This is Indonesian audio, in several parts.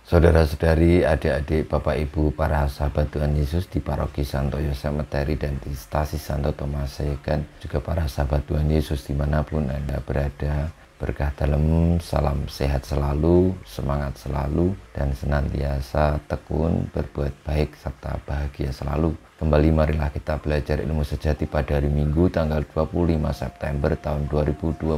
Saudara-saudari, adik-adik, Bapak Ibu, para sahabat Tuhan Yesus di Paroki Santo Yosef Meteri dan di Stasi Santo Thomas Sayegan, juga para sahabat Tuhan Yesus dimanapun Anda berada, berkah dalam, salam sehat selalu, semangat selalu, dan senantiasa tekun, berbuat baik, serta bahagia selalu. Kembali marilah kita belajar ilmu sejati pada hari Minggu tanggal 25 September tahun 2022,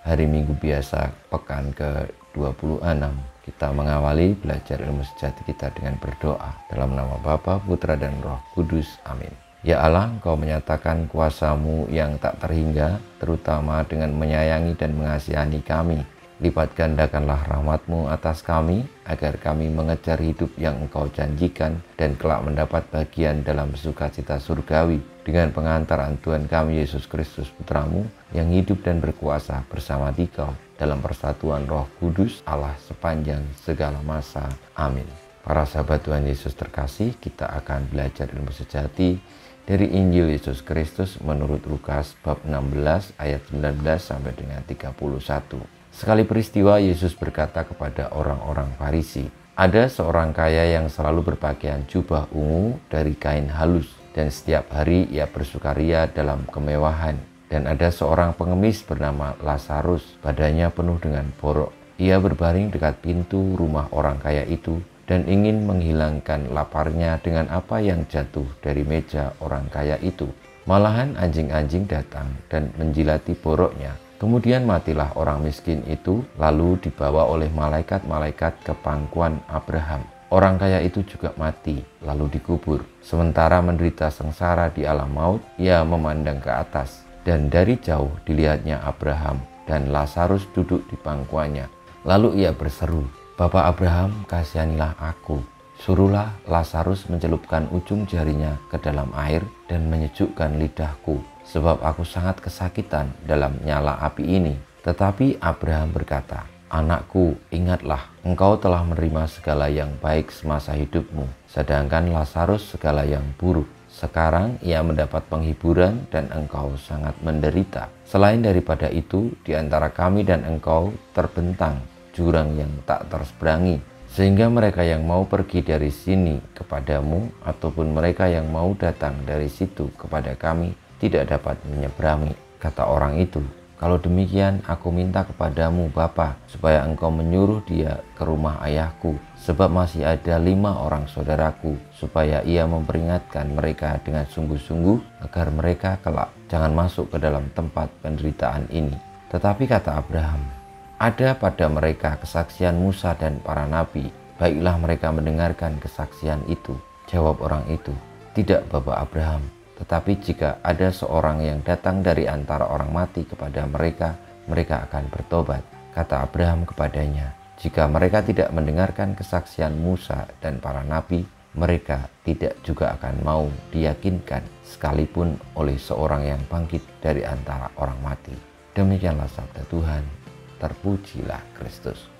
hari Minggu biasa, pekan ke-26. Kita mengawali belajar ilmu sejati kita dengan berdoa. Dalam nama Bapa, Putra, dan Roh Kudus. Amin. Ya Allah, Engkau menyatakan kuasa-Mu yang tak terhingga, terutama dengan menyayangi dan mengasihani kami. Lipat gandakanlah rahmat-Mu atas kami, agar kami mengejar hidup yang Engkau janjikan dan kelak mendapat bagian dalam sukacita surgawi dengan pengantaran Tuhan kami Yesus Kristus Putra-Mu yang hidup dan berkuasa bersama Dikau dalam persatuan Roh Kudus Allah sepanjang segala masa. Amin. Para sahabat Tuhan Yesus terkasih, kita akan belajar ilmu sejati dari Injil Yesus Kristus menurut Lukas bab 16 ayat 19 sampai dengan 31. Sekali peristiwa Yesus berkata kepada orang-orang Farisi, "Ada seorang kaya yang selalu berpakaian jubah ungu dari kain halus, dan setiap hari ia bersukaria dalam kemewahan. Dan ada seorang pengemis bernama Lazarus, badannya penuh dengan borok. Ia berbaring dekat pintu rumah orang kaya itu dan ingin menghilangkan laparnya dengan apa yang jatuh dari meja orang kaya itu. Malahan anjing-anjing datang dan menjilati boroknya. Kemudian matilah orang miskin itu, lalu dibawa oleh malaikat-malaikat ke pangkuan Abraham. Orang kaya itu juga mati, lalu dikubur. Sementara menderita sengsara di alam maut, ia memandang ke atas. Dan dari jauh dilihatnya Abraham dan Lazarus duduk di pangkuannya. Lalu ia berseru, 'Bapa Abraham, kasihanilah aku. Suruhlah Lazarus mencelupkan ujung jarinya ke dalam air dan menyejukkan lidahku, sebab aku sangat kesakitan dalam nyala api ini.' Tetapi Abraham berkata, 'Anakku, ingatlah, engkau telah menerima segala yang baik semasa hidupmu, sedangkan Lazarus segala yang buruk. Sekarang ia mendapat penghiburan dan engkau sangat menderita. Selain daripada itu, di antara kami dan engkau terbentang jurang yang tak terseberangi, sehingga mereka yang mau pergi dari sini kepadamu ataupun mereka yang mau datang dari situ kepada kami tidak dapat menyeberangi.' Kata orang itu, 'Kalau demikian aku minta kepadamu Bapa, supaya engkau menyuruh dia ke rumah ayahku, sebab masih ada 5 orang saudaraku, supaya ia memperingatkan mereka dengan sungguh-sungguh agar mereka kelak jangan masuk ke dalam tempat penderitaan ini.' Tetapi kata Abraham, 'Ada pada mereka kesaksian Musa dan para nabi, baiklah mereka mendengarkan kesaksian itu.' Jawab orang itu, 'Tidak, Bapak Abraham, tetapi jika ada seorang yang datang dari antara orang mati kepada mereka, mereka akan bertobat.' Kata Abraham kepadanya, 'Jika mereka tidak mendengarkan kesaksian Musa dan para nabi, mereka tidak juga akan mau diyakinkan sekalipun oleh seorang yang bangkit dari antara orang mati.' Demikianlah sabda Tuhan. Terpujilah Kristus.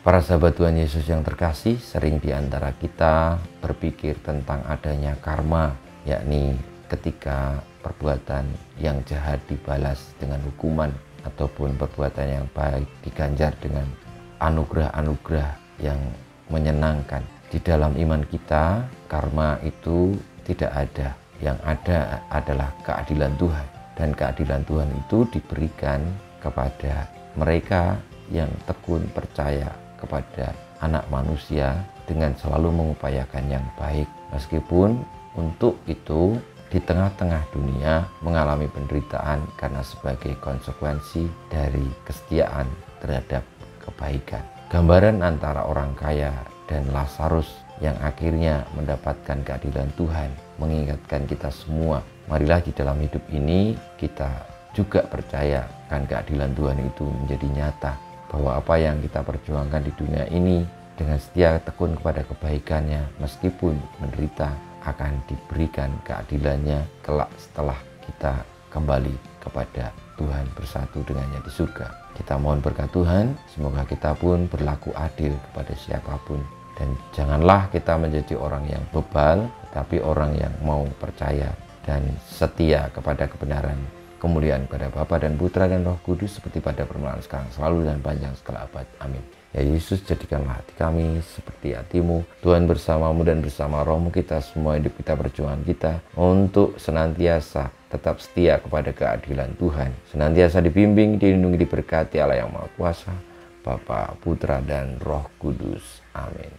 Para sahabat Tuhan Yesus yang terkasih, sering di antara kita berpikir tentang adanya karma, yakni ketika perbuatan yang jahat dibalas dengan hukuman ataupun perbuatan yang baik diganjar dengan anugerah-anugerah yang menyenangkan. Di dalam iman kita, karma itu tidak ada. Yang ada adalah keadilan Tuhan. Dan keadilan Tuhan itu diberikan kepada mereka yang tekun percaya kepada Anak Manusia dengan selalu mengupayakan yang baik. Meskipun untuk itu di tengah-tengah dunia mengalami penderitaan karena sebagai konsekuensi dari kesetiaan terhadap kebaikan. Gambaran antara orang kaya dan Lazarus yang akhirnya mendapatkan keadilan Tuhan mengingatkan kita semua, marilah di dalam hidup ini kita juga percaya kan keadilan Tuhan itu menjadi nyata, bahwa apa yang kita perjuangkan di dunia ini dengan setia tekun kepada kebaikannya meskipun menderita akan diberikan keadilannya kelak setelah kita kembali kepada Tuhan bersatu dengannya di surga. Kita mohon berkat Tuhan, semoga kita pun berlaku adil kepada siapapun. Dan janganlah kita menjadi orang yang bebal, tetapi orang yang mau percaya dan setia kepada kebenaran. Kemuliaan kepada Bapa dan Putra dan Roh Kudus seperti pada permulaan sekarang selalu dan panjang segala abad. Amin. Ya Yesus, jadikanlah hati kami seperti hati-Mu. Tuhan, bersama-Mu dan bersama roh-Mu kita semua hidup kita, perjuangan kita untuk senantiasa tetap setia kepada keadilan Tuhan. Senantiasa dibimbing, dilindungi, diberkati Allah yang Maha Kuasa, Bapa, Putra, dan Roh Kudus. Amin.